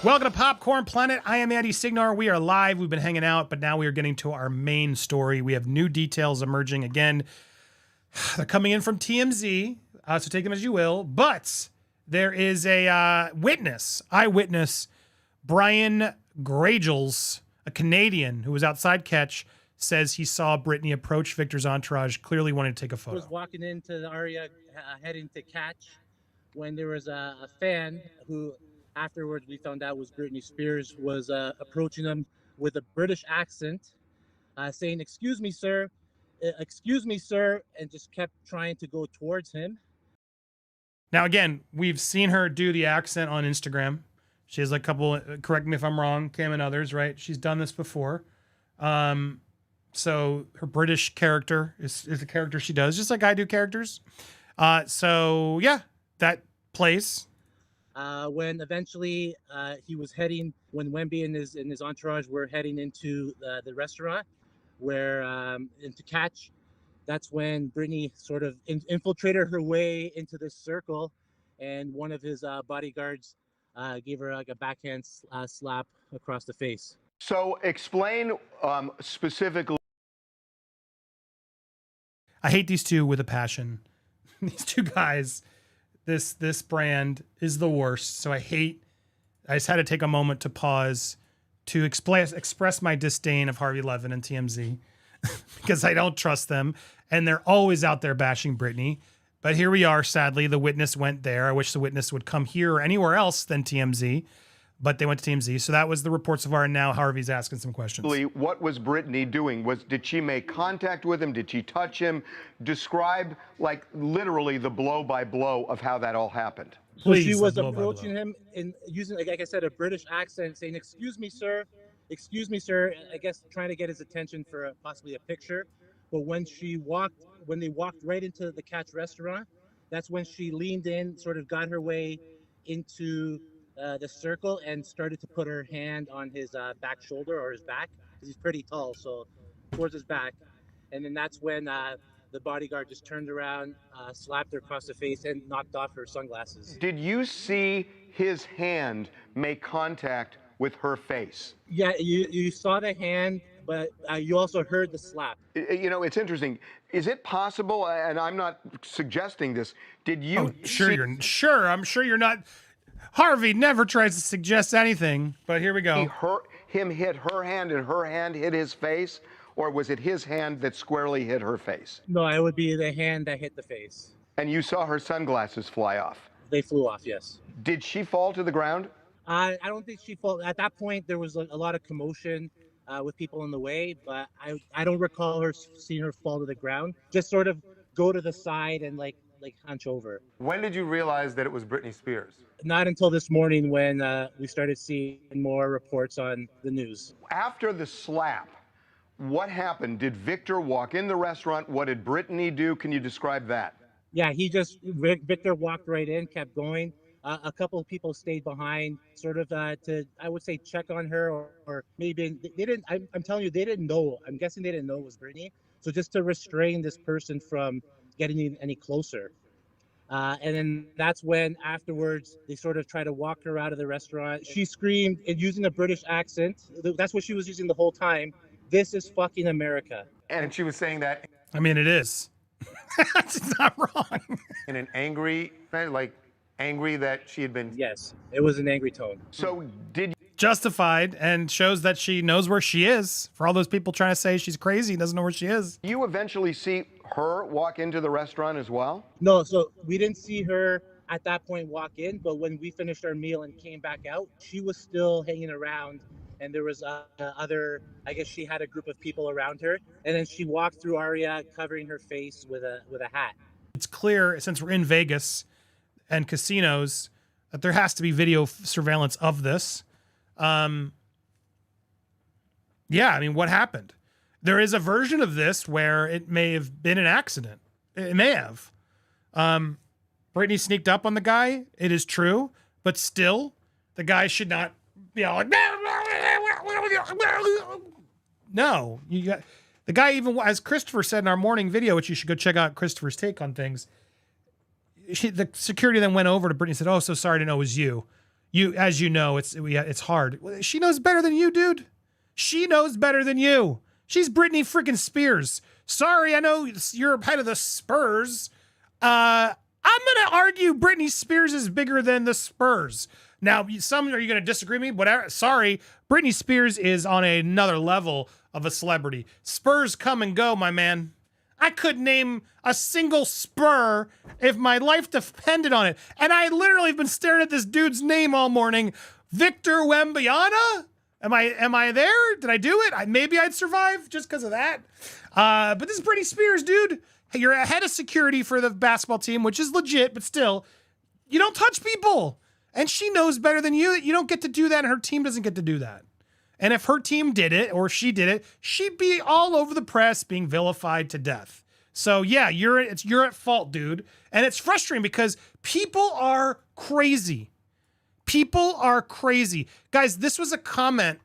Welcome to Popcorn Planet. I am Andy Signar. We are live. We've been hanging out, but now we are getting to our main story. We have new details emerging again. They're coming in from TMZ, so take them as you will. But there is a eyewitness, Brian Gragels, a Canadian who was outside Catch, says he saw Britney approach Victor's entourage, clearly wanting to take a photo. Was walking into the ARIA, heading to Catch, when there was a fan who, afterwards we found out was Britney Spears, was approaching him with a British accent, saying, excuse me, sir, and just kept trying to go towards him. Now, again, we've seen her do the accent on Instagram. She has like a couple, correct me if I'm wrong, Cam and others, right? She's done this before. So her British character is the character she does, just like I do characters. So yeah, that place. When eventually he was heading, when Wemby and his entourage were heading into the restaurant, where into Catch, that's when Britney sort of infiltrated her way into this circle, and one of his bodyguards gave her like a backhand slap across the face. So explain specifically. I hate these two with a passion. These two guys, this brand is the worst. So I just had to take a moment to pause to express my disdain of Harvey Levin and TMZ because I don't trust them. And they're always out there bashing Britney. But here we are, sadly. The Witness went there. I wish the Witness would come here or anywhere else than TMZ. But they went to TMZ. So that was the reports of our, and now Harvey's asking some questions. What was Britney doing? Did she make contact with him? Did she touch him? Describe, like, literally the blow by blow of how that all happened. Please, so she was approaching him and using, like I said, a British accent, saying, excuse me, sir, I guess trying to get his attention for possibly a picture. But when they walked right into the Catch restaurant, that's when she leaned in, sort of got her way into the circle and started to put her hand on his back shoulder or his back, because he's pretty tall, so towards his back. And then that's when the bodyguard just turned around, slapped her across the face, and knocked off her sunglasses. Did you see his hand make contact with her face? Yeah, you saw the hand, but you also heard the slap. You know, it's interesting. Is it possible, and I'm not suggesting this, did you... I'm sure you're not... Harvey never tries to suggest anything, but here we go. Him hit her hand and her hand hit his face, or was it his hand that squarely hit her face? No, it would be the hand that hit the face. And you saw her sunglasses fly off? They flew off, yes. Did she fall to the ground? I don't think she fell. At that point, there was a lot of commotion with people in the way, but I don't recall seeing her fall to the ground. Just sort of go to the side and like hunch over. When did you realize that it was Britney Spears? Not until this morning, when we started seeing more reports on the news. After the slap, what happened? Did Victor walk in the restaurant? What did Britney do? Can you describe that? Yeah, Victor walked right in, kept going. A couple of people stayed behind, sort of to, I would say, check on her, or maybe they didn't. I'm telling you, they didn't know. I'm guessing they didn't know it was Britney. So just to restrain this person from getting any closer. And then that's when afterwards they sort of try to walk her out of the restaurant. She screamed, and using a British accent, that's what she was using the whole time, "This is fucking America." And she was saying that. I mean, it is. It's not wrong. In an angry, angry that she had been. Yes, it was an angry tone. So did justified, and shows that she knows where she is. For all those people trying to say she's crazy, doesn't know where she is. you eventually see her walk into the restaurant as well? No, so we didn't see her at that point walk in, but when we finished our meal and came back out, she was still hanging around, and there was I guess she had a group of people around her, and then she walked through ARIA covering her face with a hat. It's clear, since we're in Vegas and casinos, that there has to be video surveillance of this. Yeah, I mean, what happened? There is a version of this where it may have been an accident. It may have. Britney sneaked up on the guy. It is true, but still, the guy should not be all like, no. The guy, even as Christopher said in our morning video, which you should go check out Christopher's take on things. The security then went over to Britney and said, "Oh, so sorry to know it was you." As you know, it's hard. She knows better than you, dude. She knows better than you. She's Britney freaking Spears. Sorry, I know you're head of the Spurs. I'm going to argue Britney Spears is bigger than the Spurs. Now, are you going to disagree with me? Whatever. Sorry, Britney Spears is on another level of a celebrity. Spurs come and go, my man. I couldn't name a single Spur if my life depended on it. And I literally have been staring at this dude's name all morning. Victor Wembanyama? Am I there? Did I do it? Maybe I'd survive just because of that. But this is Britney Spears, dude. Hey, you're a head of security for the basketball team, which is legit, but still, you don't touch people. And she knows better than you that you don't get to do that, and her team doesn't get to do that. And if her team did it, or she did it, she'd be all over the press being vilified to death. So yeah, you're at fault, dude. And it's frustrating because people are crazy. People are crazy. Guys, this was a comment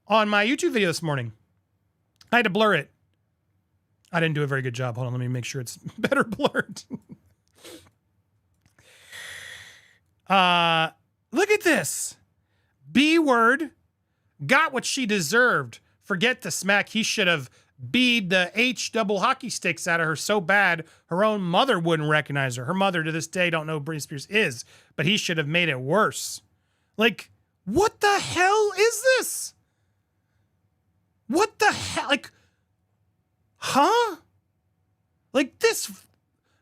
on my YouTube video this morning. I had to blur it. I didn't do a very good job. Hold on, let me make sure it's better blurred. Look at this. B-word got what she deserved. Forget the smack. He should have beat the H double hockey sticks out of her so bad her own mother wouldn't recognize her. Her mother to this day don't know who Britney Spears is, but he should have made it worse. Like, what the hell is this? What the hell? Like, huh? Like this.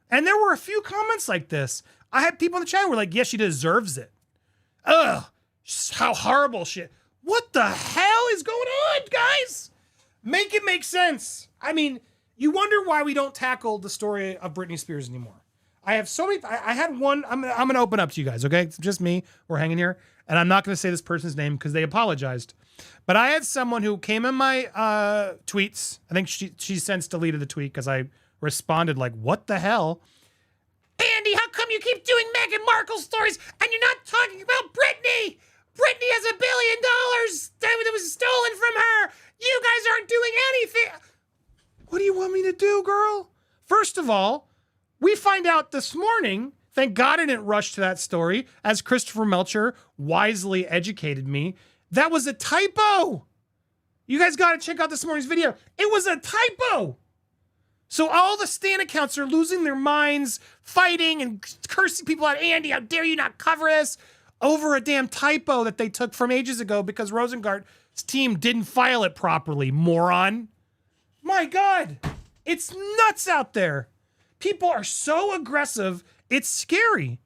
And there were a few comments like this. I had people in the chat who were like, yeah, she deserves it. Ugh, how horrible shit. What the hell is going on, guys? Make it make sense. I mean, you wonder why we don't tackle the story of Britney Spears anymore. I have so many. I had one. I'm going to open up to you guys, okay? It's just me. We're hanging here. And I'm not going to say this person's name because they apologized. But I had someone who came in my tweets. I think she since deleted the tweet because I responded like, what the hell? Andy, how come you keep doing Meghan Markle stories and you're not talking about Britney? Britney has $1 billion that was stolen from her. You guys aren't doing anything. What do you want me to do, girl? First of all, we find out this morning, thank God I didn't rush to that story, as Christopher Melcher wisely educated me, that was a typo. You guys got to check out this morning's video. It was a typo. So all the Stan accounts are losing their minds, fighting and cursing people out. Andy, how dare you not cover this? Over a damn typo that they took from ages ago because Rosengart's team didn't file it properly, moron. My God, it's nuts out there. People are so aggressive, it's scary.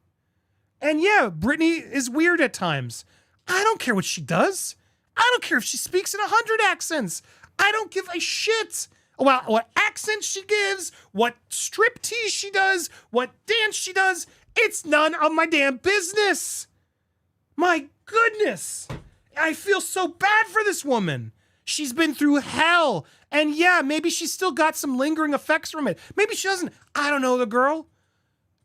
And yeah, Britney is weird at times. I don't care what she does. I don't care if she speaks in 100 accents. I don't give a shit about what accent she gives, what striptease she does, what dance she does. It's none of my damn business. My goodness. I feel so bad for this woman. She's been through hell. And yeah, maybe she's still got some lingering effects from it. Maybe she doesn't. I don't know the girl.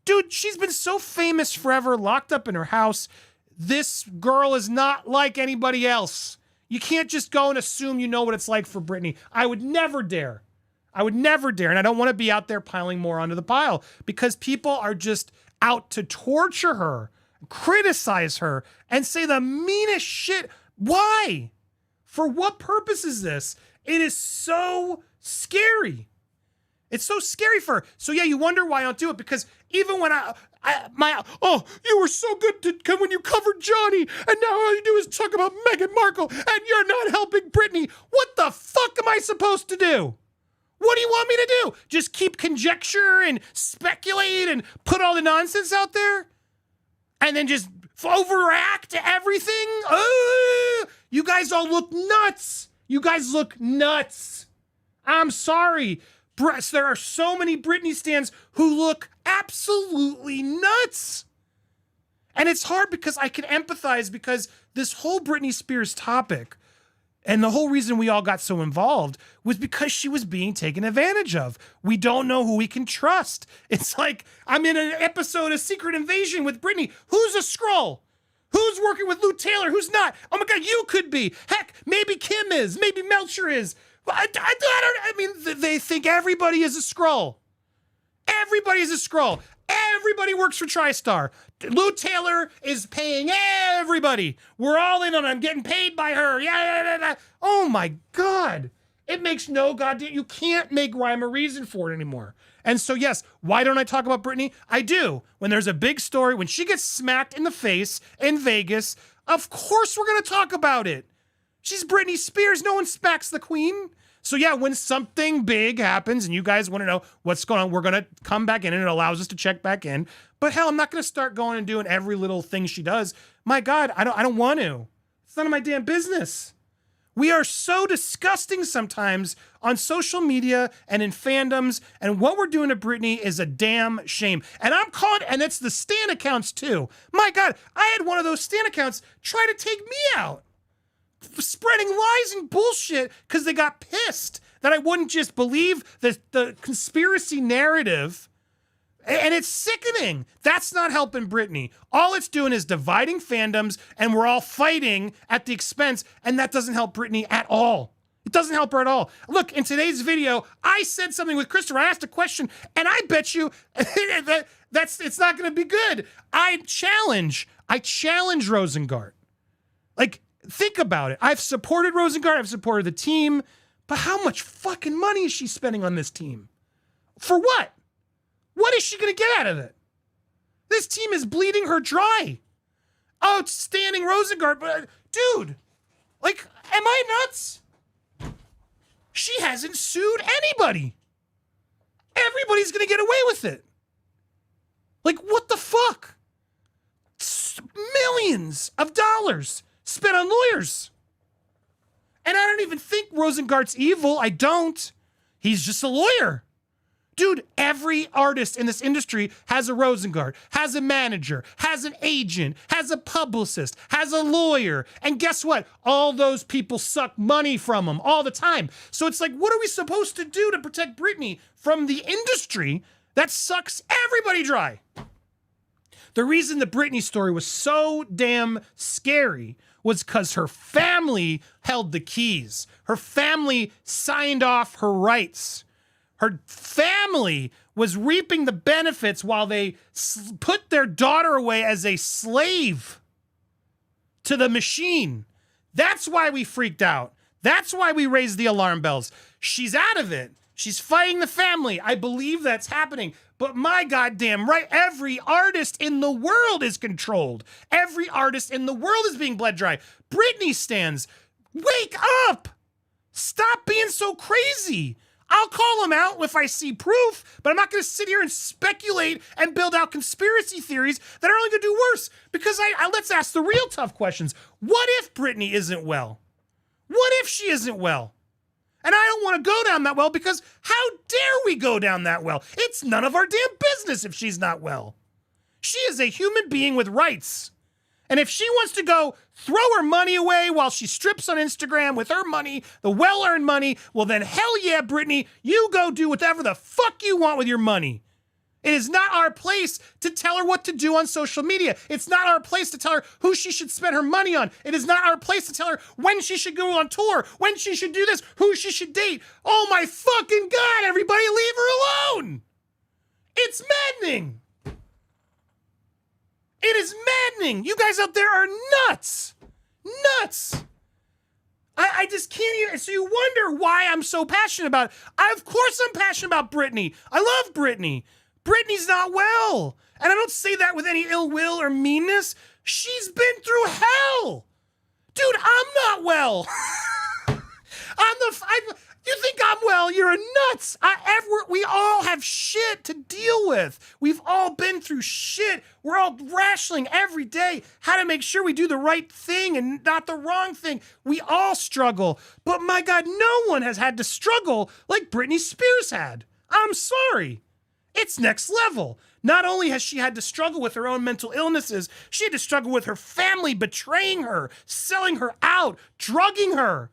Dude, she's been so famous forever, locked up in her house. This girl is not like anybody else. You can't just go and assume you know what it's like for Britney. I would never dare. I would never dare. And I don't want to be out there piling more onto the pile because people are just out to torture her, criticize her, and say the meanest shit. Why? For what purpose is this? It is so scary. It's so scary for her. So yeah, you wonder why I don't do it because even when you were so good when you covered Johnny and now all you do is talk about Meghan Markle and you're not helping Britney. What the fuck am I supposed to do? What do you want me to do? Just keep conjecture and speculate and put all the nonsense out there? And then just overreact to everything? You guys all look nuts. You guys look nuts. I'm sorry. There are so many Britney stans who look absolutely nuts. And it's hard because I can empathize because this whole Britney Spears topic and the whole reason we all got so involved was because she was being taken advantage of. We don't know who we can trust. It's like I'm in an episode of Secret Invasion with Britney. Who's a Skrull? Who's working with Lou Taylor? Who's not? Oh my God, you could be. Heck, maybe Kim is. Maybe Melcher is. I mean, they think everybody is a Skrull. Everybody is a Skrull. Everybody works for TriStar. Lou Taylor is paying everybody. We're all in on it. I'm getting paid by her. Yeah. Oh my God. It makes no goddamn, you can't make rhyme or reason for it anymore. And so, yes, why don't I talk about Britney? I do. When there's a big story, when she gets smacked in the face in Vegas, of course we're going to talk about it. She's Britney Spears. No one smacks the queen. So yeah, when something big happens and you guys want to know what's going on, we're going to come back in and it allows us to check back in. But hell, I'm not going to start going and doing every little thing she does. My God, I don't want to. It's none of my damn business. We are so disgusting sometimes on social media and in fandoms, and what we're doing to Britney is a damn shame. And I'm calling, and it's the Stan accounts too. My God, I had one of those Stan accounts try to take me out, spreading lies and bullshit because they got pissed that I wouldn't just believe the conspiracy narrative. And it's sickening. That's not helping Britney. All it's doing is dividing fandoms, and we're all fighting at the expense, and that doesn't help Britney at all. It doesn't help her at all. Look, in today's video, I said something with Christopher. I asked a question, and I bet you it's not going to be good. I challenge Rosengart. Like, think about it. I've supported Rosengart. I've supported the team. But how much fucking money is she spending on this team? For what? What is she going to get out of it? This team is bleeding her dry. Oh, it's standing Rosengart. But, dude, like, am I nuts? She hasn't sued anybody. Everybody's going to get away with it. Like, what the fuck? Millions of dollars spent on lawyers. And I don't even think Rosengart's evil. I don't. He's just a lawyer. Dude, every artist in this industry has a Rosengart, has a manager, has an agent, has a publicist, has a lawyer. And guess what? All those people suck money from them all the time. So it's like, what are we supposed to do to protect Britney from the industry that sucks everybody dry? The reason the Britney story was so damn scary was because her family held the keys. Her family signed off her rights. Her family was reaping the benefits while they put their daughter away as a slave to the machine. That's why we freaked out. That's why we raised the alarm bells. She's out of it. She's fighting the family. I believe that's happening. But my goddamn right, every artist in the world is controlled. Every artist in the world is being bled dry. Britney stands. Wake up! Stop being so crazy. I'll call him out if I see proof, but I'm not going to sit here and speculate and build out conspiracy theories that are only going to do worse. Because let's ask the real tough questions. What if Britney isn't well? What if she isn't well? And I don't want to go down that well because how dare we go down that well? It's none of our damn business if she's not well. She is a human being with rights. And if she wants to go throw her money away while she strips on Instagram with her money, the well-earned money, well then hell yeah, Britney, you go do whatever the fuck you want with your money. It is not our place to tell her what to do on social media. It's not our place to tell her who she should spend her money on. It is not our place to tell her when she should go on tour, when she should do this, who she should date. Oh my fucking God, everybody leave her alone. It's maddening. It is maddening. You guys out there are nuts. Nuts. I just can't even. So you wonder why I'm so passionate about it. Of course I'm passionate about Britney. I love Britney. Britney's not well. And I don't say that with any ill will or meanness. She's been through hell. Dude, I'm not well. You think I'm well? You're nuts. We all have shit to deal with. We've all been through shit. We're all rationing every day how to make sure we do the right thing and not the wrong thing. We all struggle. But my God, no one has had to struggle like Britney Spears had. I'm sorry. It's next level. Not only has she had to struggle with her own mental illnesses, she had to struggle with her family betraying her, selling her out, drugging her.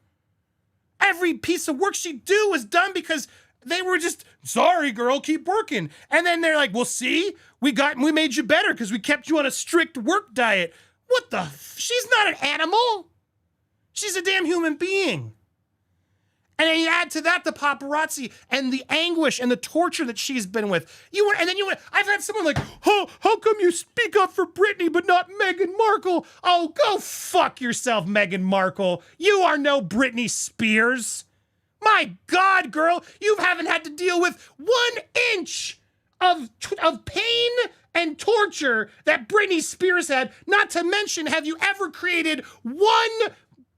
Every piece of work she'd do was done because they were just, sorry, girl, keep working. And then they're like, well, see, we made you better because we kept you on a strict work diet. What the? She's not an animal. She's a damn human being. And then you add to that the paparazzi and the anguish and the torture that she's been with. I've had someone like, oh, how come you speak up for Britney but not Meghan Markle? Oh, go fuck yourself, Meghan Markle. You are no Britney Spears. My God, girl, you haven't had to deal with 1 inch of pain and torture that Britney Spears had. Not to mention, have you ever created one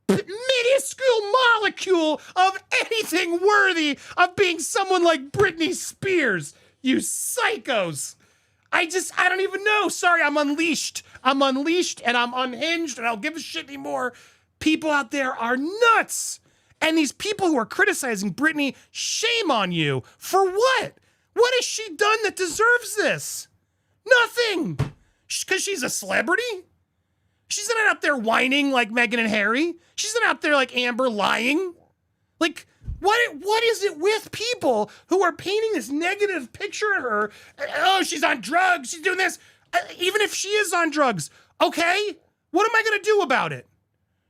minuscule molecule of anything worthy of being someone like Britney Spears? You psychos. I don't even know. Sorry, I'm unleashed. I'm unleashed and I'm unhinged and I don't give a shit anymore. People out there are nuts. And these people who are criticizing Britney, shame on you. For what? What has she done that deserves this? Nothing. Because she's a celebrity? She's not out there whining like Meghan and Harry. She's not out there like Amber lying. Like, what is it with people who are painting this negative picture of her? Oh, she's on drugs. She's doing this. Even if she is on drugs, okay, what am I going to do about it?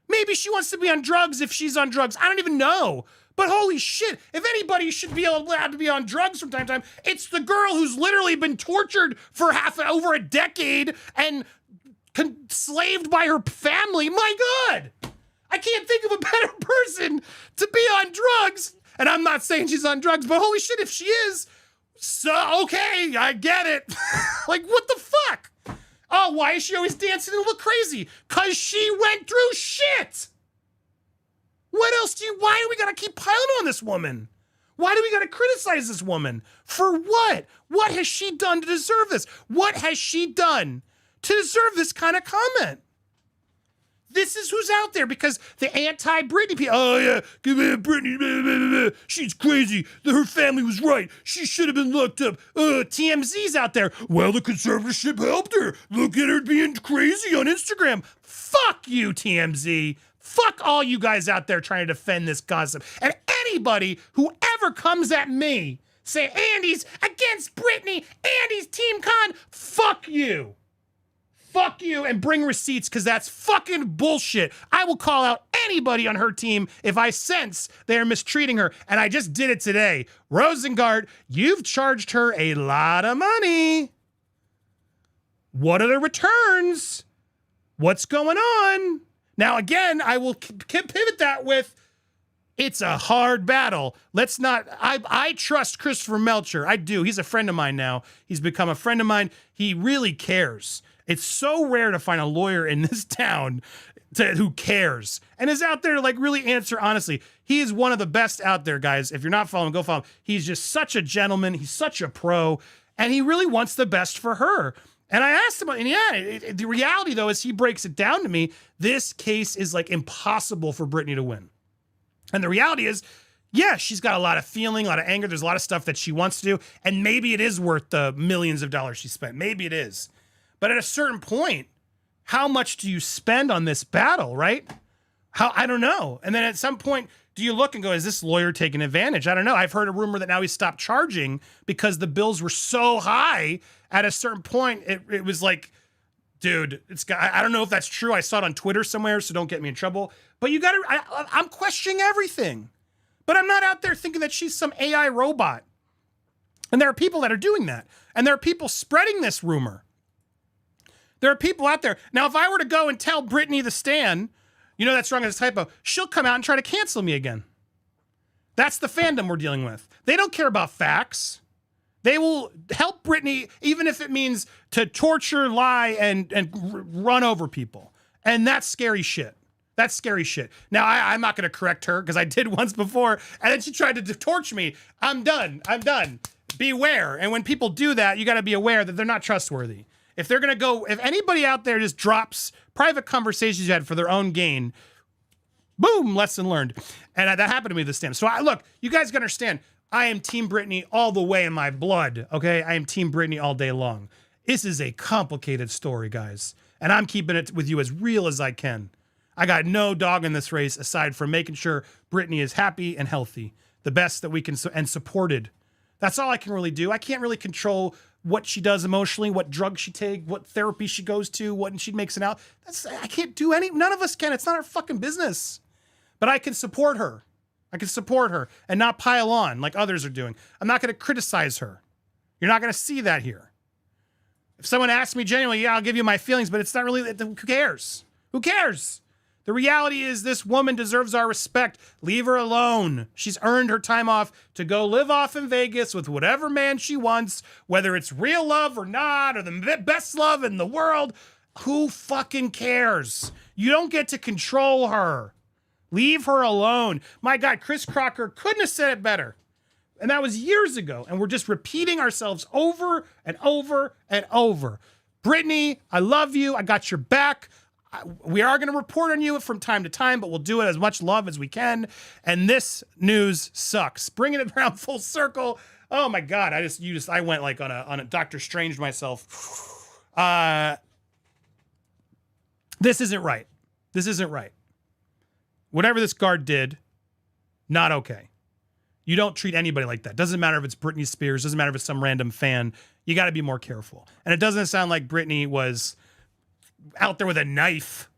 Maybe she wants to be on drugs if she's on drugs. I don't even know. But holy shit, if anybody should be allowed to be on drugs from time to time, it's the girl who's literally been tortured for over a decade and enslaved by her family. My God, I can't think of a better person to be on drugs. And I'm not saying she's on drugs, but holy shit, if she is, so okay, I get it. Like, what the fuck? Oh, why is she always dancing and look crazy? Because she went through shit. What else why do we gotta keep piling on this woman? Why do we gotta criticize this woman? For what? What has she done to deserve this? What has she done to deserve this kind of comment? This is who's out there because the anti-Britney people, oh yeah, give me Britney, blah, blah, blah, blah. She's crazy. Her family was right. She should have been locked up. TMZ's out there. Well, the conservatorship helped her. Look at her being crazy on Instagram. Fuck you, TMZ. Fuck all you guys out there trying to defend this gossip. And anybody who ever comes at me saying Andy's against Britney, Andy's Team Con, fuck you. Fuck you and bring receipts because that's fucking bullshit. I will call out anybody on her team if I sense they're mistreating her. And I just did it today. Rosengart, you've charged her a lot of money. What are the returns? What's going on? Now, again, I will pivot that with, it's a hard battle. Let's not, I trust Christopher Melcher. I do. He's a friend of mine now. He's become a friend of mine. He really cares. It's so rare to find a lawyer in this town who cares and is out there to like really answer honestly. He is one of the best out there, guys. If you're not following, go follow him. He's just such a gentleman. He's such a pro, and he really wants the best for her. And I asked him, and yeah, the reality though is he breaks it down to me. This case is like impossible for Britney to win. And the reality is, yeah, she's got a lot of feeling, a lot of anger. There's a lot of stuff that she wants to do. And maybe it is worth the millions of dollars she spent. Maybe it is. But at a certain point, how much do you spend on this battle, right? I don't know. And then at some point, do you look and go, is this lawyer taking advantage? I don't know. I've heard a rumor that now he stopped charging because the bills were so high. At a certain point, it was like, dude, I don't know if that's true. I saw it on Twitter somewhere, so don't get me in trouble. But I'm questioning everything. But I'm not out there thinking that she's some AI robot. And there are people that are doing that. And there are people spreading this rumor. There are people out there. Now, if I were to go and tell Britney the Stan, you know that's wrong as a typo, she'll come out and try to cancel me again. That's the fandom we're dealing with. They don't care about facts. They will help Britney, even if it means to torture, lie, and run over people. And that's scary shit. That's scary shit. Now, I'm not going to correct her because I did once before, and then she tried to torch me. I'm done. Beware. And when people do that, you got to be aware that they're not trustworthy. If they're going to go, if anybody out there just drops private conversations you had for their own gain, boom, lesson learned. And that happened to me this time. So look, you guys got to understand, I am Team Britney all the way in my blood, okay? I am Team Britney all day long. This is a complicated story, guys. And I'm keeping it with you as real as I can. I got no dog in this race aside from making sure Britney is happy and healthy. The best that we can, and supported. That's all I can really do. I can't really control what she does emotionally, what drugs she takes, what therapy she goes to, what she makes it out. I can't do none of us can. It's not our fucking business. But I can support her. I can support her and not pile on like others are doing. I'm not going to criticize her. You're not going to see that here. If someone asks me genuinely, yeah, I'll give you my feelings, but it's not really, who cares? Who cares? The reality is this woman deserves our respect. Leave her alone. She's earned her time off to go live off in Vegas with whatever man she wants, whether it's real love or not, or the best love in the world. Who fucking cares? You don't get to control her. Leave her alone. My God, Chris Crocker couldn't have said it better. And that was years ago. And we're just repeating ourselves over and over and over. Britney, I love you. I got your back. We are going to report on you from time to time, but we'll do it as much love as we can. And this news sucks. Bringing it around full circle. Oh my God. I went like on a Doctor Strange myself. This isn't right. This isn't right. Whatever this guard did, not okay. You don't treat anybody like that. Doesn't matter if it's Britney Spears. Doesn't matter if it's some random fan. You got to be more careful. And it doesn't sound like Britney was out there with a knife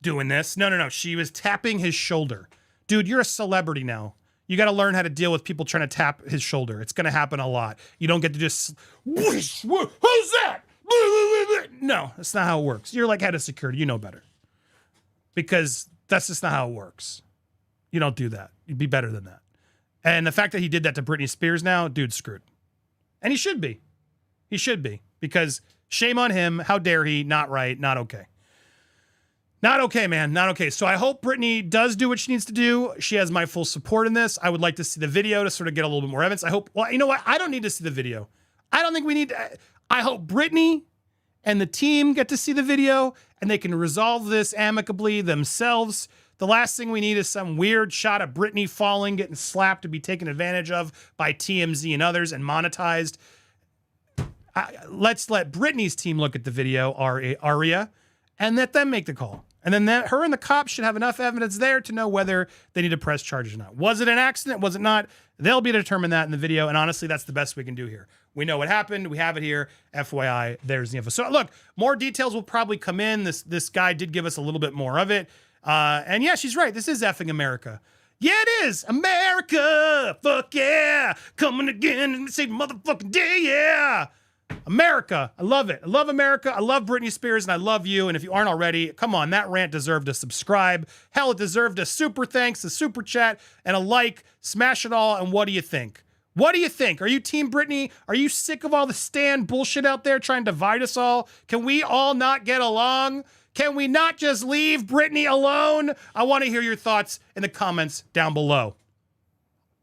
doing this. No. She was tapping his shoulder. Dude, you're a celebrity now. You got to learn how to deal with people trying to tap his shoulder. It's going to happen a lot. You don't get to just, whoosh, whoa, who's that? No, that's not how it works. You're like head of security. You know better. Because that's just not how it works. You don't do that. You'd be better than that. And the fact that he did that to Britney Spears now, dude's screwed. And he should be. He should be. Because shame on him. How dare he? Not right. Not okay. Not okay, man. Not okay. So I hope Britney does do what she needs to do. She has my full support in this. I would like to see the video to sort of get a little bit more evidence. I hope, well, you know what? I don't need to see the video. I don't think we need to. I hope Britney and the team get to see the video and they can resolve this amicably themselves. The last thing we need is some weird shot of Britney falling, getting slapped to be taken advantage of by TMZ and others and monetized. Let's let Britney's team look at the video, ARIA, and let them make the call. And then her and the cops should have enough evidence there to know whether they need to press charges or not. Was it an accident? Was it not? They'll be able to determine that in the video. And honestly, that's the best we can do here. We know what happened. We have it here. FYI, there's the info. So look, more details will probably come in. This guy did give us a little bit more of it. And yeah, she's right. This is effing America. Yeah, it is. America. Fuck yeah. Coming again and say motherfucking day. Yeah. America. I love it. I love America. I love Britney Spears and I love you. And if you aren't already, come on, that rant deserved a subscribe. Hell, it deserved a super thanks, a super chat, and a like. Smash it all. And what do you think? What do you think? Are you Team Britney? Are you sick of all the Stan bullshit out there trying to divide us all? Can we all not get along? Can we not just leave Britney alone? I want to hear your thoughts in the comments down below.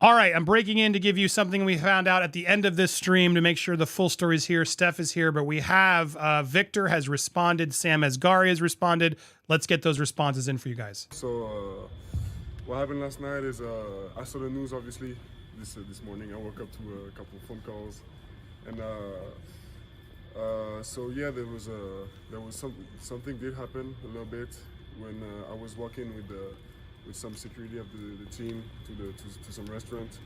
All right, I'm breaking in to give you something we found out at the end of this stream to make sure the full story is here. Steph is here, but we have Victor has responded. Sam Asghari has responded. Let's get those responses in for you guys. So what happened last night is I saw the news, obviously, this morning. I woke up to a couple of phone calls. And so yeah, there was something did happen a little bit when I was walking with some security of the team to some restaurant.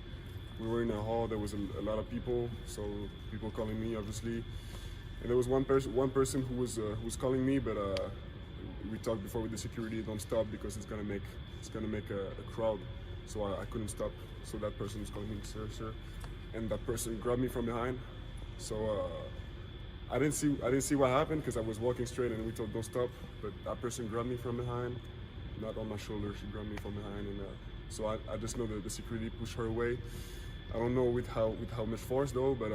We were in a hall. There was a lot of people, so people calling me, obviously. And there was one person who was calling me, but we talked before with the security. Don't stop because it's gonna make a crowd. So I couldn't stop. So that person was calling me, sir, and that person grabbed me from behind. So I didn't see what happened because I was walking straight and we told don't stop. But that person grabbed me from behind. Not on my shoulder, she grabbed me from behind, and so I just know that the security pushed her away. I don't know with how much force though, but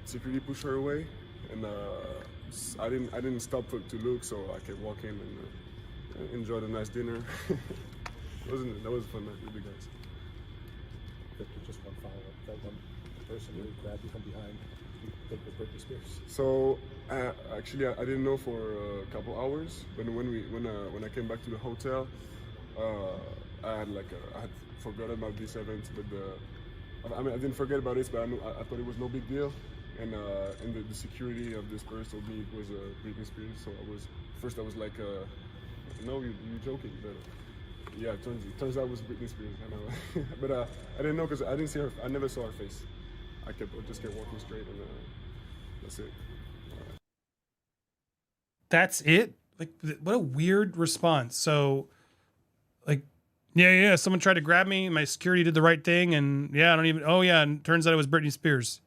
security pushed her away, and I didn't stop to look, so I kept walking and enjoyed a nice dinner. That was a fun night with you guys. Victor, just one follow-up. That one person who grabbed you from behind, you think was Britney Spears? So actually, I didn't know for a couple hours. But when I came back to the hotel, I had forgotten about this event. But I didn't forget about it, but I thought it was no big deal. And the security of the Spurs told me it was Britney Spears. So I was like, no, you're joking. But yeah, it turns out it was Britney Spears. I know. But I didn't know because I didn't see her. I never saw her face. I just kept walking straight, and that's it. That's it? Like, what a weird response. So, like, Yeah. Someone tried to grab me. My security did the right thing. And yeah, I don't even, oh yeah. And turns out it was Britney Spears.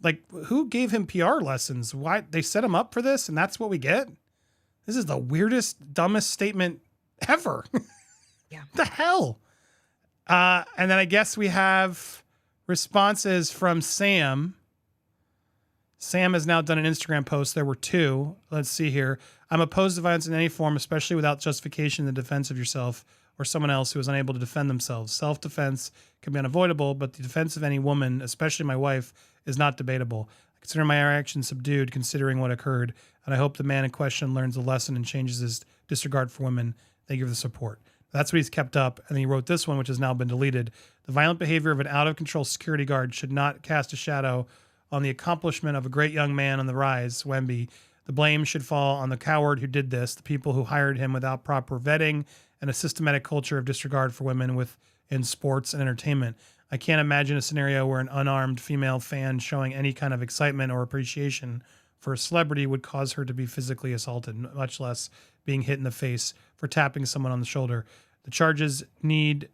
Like, who gave him PR lessons? Why they set him up for this? And that's what we get? This is the weirdest, dumbest statement ever. Yeah. What the hell? And then I guess we have responses from Sam. Sam has now done an Instagram post. There were 2. Let's see here. I'm opposed to violence in any form, especially without justification in the defense of yourself or someone else who is unable to defend themselves. Self-defense can be unavoidable, but the defense of any woman, especially my wife, is not debatable. I consider my reaction subdued considering what occurred, and I hope the man in question learns a lesson and changes his disregard for women. Thank you for the support. That's what he's kept up. And then he wrote this one, which has now been deleted. The violent behavior of an out-of-control security guard should not cast a shadow on the accomplishment of a great young man on the rise, Wemby. The blame should fall on the coward who did this, the people who hired him without proper vetting and a systematic culture of disregard for women in sports and entertainment. I can't imagine a scenario where an unarmed female fan showing any kind of excitement or appreciation for a celebrity would cause her to be physically assaulted, much less being hit in the face for tapping someone on the shoulder. The changes needed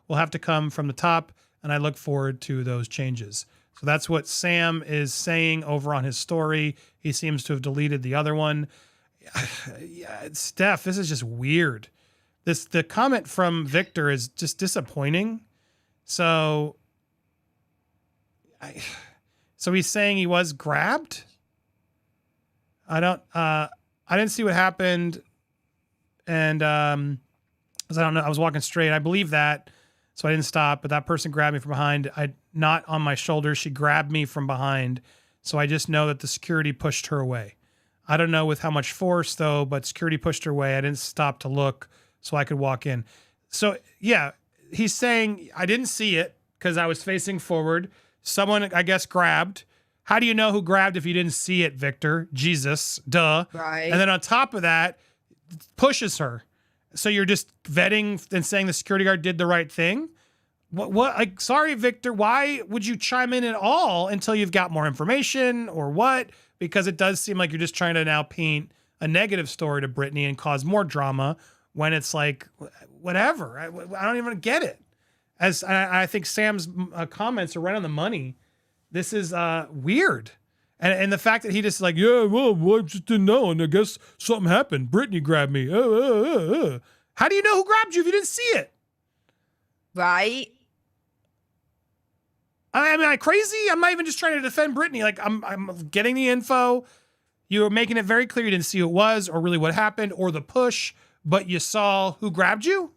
will have to come from the top, and I look forward to those changes. So that's what Sam is saying over on his story. He seems to have deleted the other one. Yeah, Steph, this is just weird. The comment from Victor is just disappointing. So he's saying he was grabbed. I didn't see what happened. And, 'cause I don't know, I was walking straight. I believe that. So I didn't stop, but that person grabbed me from behind. Not on my shoulder. She grabbed me from behind. So I just know that the security pushed her away. I don't know with how much force though, but security pushed her away. I didn't stop to look so I could walk in. So yeah, he's saying I didn't see it because I was facing forward. Someone, I guess, grabbed. How do you know who grabbed if you didn't see it, Victor? Jesus, duh. Right. And then on top of that, pushes her. So you're just vetting and saying the security guard did the right thing? What, like, sorry, Victor, why would you chime in at all until you've got more information or what? Because it does seem like you're just trying to now paint a negative story to Britney and cause more drama when it's like, whatever. I don't even get it. As I think Sam's comments are right on the money. This is weird. And the fact that he just like, yeah, well, I just didn't know. And I guess something happened. Britney grabbed me. How do you know who grabbed you if you didn't see it? Right. I mean, am I crazy? I'm not even just trying to defend Britney. Like, I'm getting the info. You were making it very clear you didn't see who it was or really what happened or the push, but you saw who grabbed you?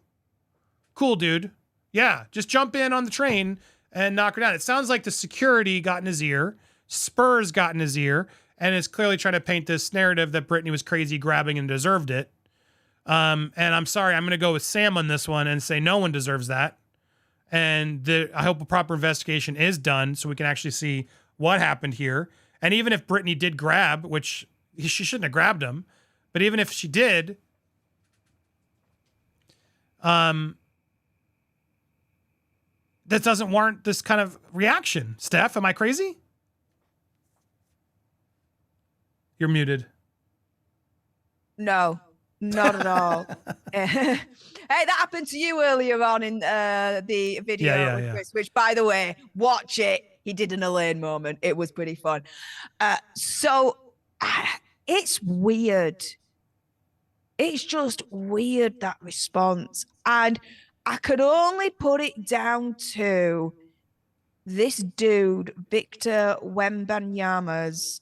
Cool, dude. Yeah, just jump in on the train and knock her down. It sounds like the security got in his ear. Spurs got in his ear and is clearly trying to paint this narrative that Britney was crazy grabbing and deserved it. And I'm sorry, I'm going to go with Sam on this one and say no one deserves that. And I hope a proper investigation is done so we can actually see what happened here. And even if Britney did grab, which she shouldn't have grabbed him, but even if she did, that doesn't warrant this kind of reaction. Steph, am I crazy? You're muted. No, not at all. Hey, that happened to you earlier on in the video with Chris, which, by the way, watch it. He did an Elaine moment. It was pretty fun. It's weird. It's just weird, that response. And I could only put it down to this dude, Victor Wembanyama's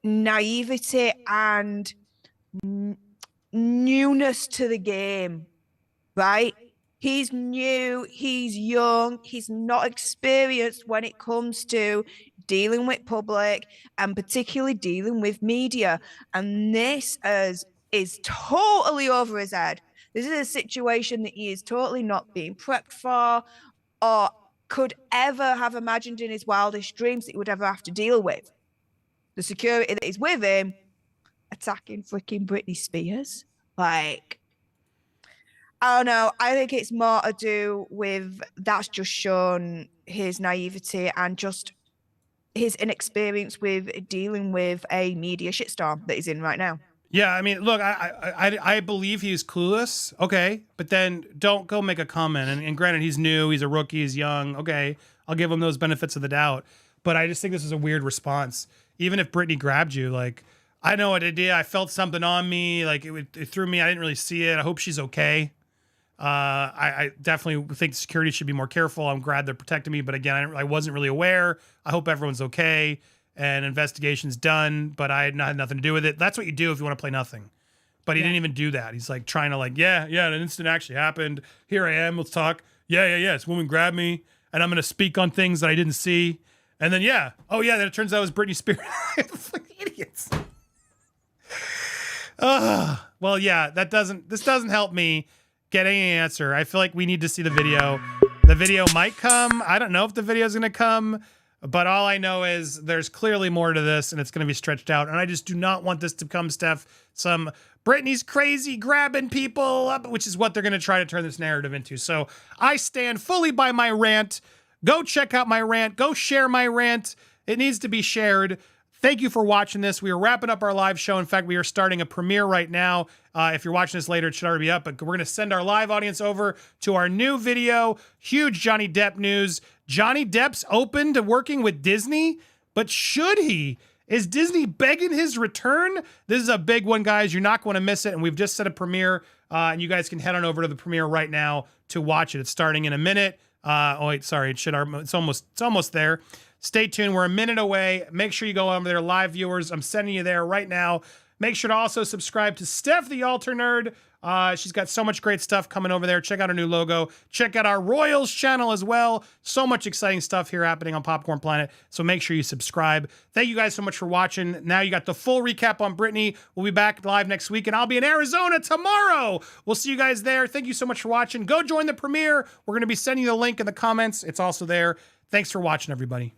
naivety and newness to the game, right? He's new, he's young, he's not experienced when it comes to dealing with public and particularly dealing with media. And this is totally over his head. This is a situation that he is totally not being prepped for or could ever have imagined in his wildest dreams that he would ever have to deal with. The security that is with him attacking freaking Britney Spears. Like, I don't know. I think it's more to do with that's just shown his naivety and just his inexperience with dealing with a media shitstorm that he's in right now. Yeah, I mean, look, I believe he's clueless. Okay, but then don't go make a comment. And granted, he's new, he's a rookie, he's young. Okay, I'll give him those benefits of the doubt. But I just think this is a weird response. Even if Britney grabbed you, like, I know what it did. I felt something on me. Like it threw me. I didn't really see it. I hope she's okay. I definitely think security should be more careful. I'm glad they're protecting me, but again, I wasn't really aware. I hope everyone's okay and investigation's done, but I had nothing to do with it. That's what you do if you want to play nothing. But he didn't even do that. He's like trying to like, yeah, an incident actually happened. Here I am. Let's talk. Yeah. This woman grabbed me and I'm going to speak on things that I didn't see. And then, then it turns out it was Britney Spears. Idiots. Well, yeah, this doesn't help me get any answer. I feel like we need to see the video. The video might come. I don't know if the video is going to come, but all I know is there's clearly more to this and it's going to be stretched out. And I just do not want this to become, Steph, some Britney's crazy grabbing people up, which is what they're going to try to turn this narrative into. So I stand fully by my rant. Go check out my rant. Go share my rant. It needs to be shared. Thank you for watching this. We are wrapping up our live show. In fact, we are starting a premiere right now. If you're watching this later, it should already be up, but we're going to send our live audience over to our new video. Huge Johnny Depp news. Johnny Depp's open to working with Disney, but should he? Is Disney begging his return? This is a big one, guys. You're not going to miss it, and we've just set a premiere, and you guys can head on over to the premiere right now to watch it. It's starting in a minute. It's almost there. Stay tuned. We're a minute away. Make sure you go over there, live viewers. I'm sending you there right now. Make sure to also subscribe to Steph, the Alter Nerd. She's got so much great stuff coming over there. Check out her new logo. Check out our Royals channel as well. So much exciting stuff here happening on Popcorn Planet. So make sure you subscribe. Thank you guys so much for watching. Now you got the full recap on Britney. We'll be back live next week, and I'll be in Arizona tomorrow. We'll see you guys there. Thank you so much for watching. Go join the premiere. We're going to be sending you the link in the comments. It's also there. Thanks for watching, everybody.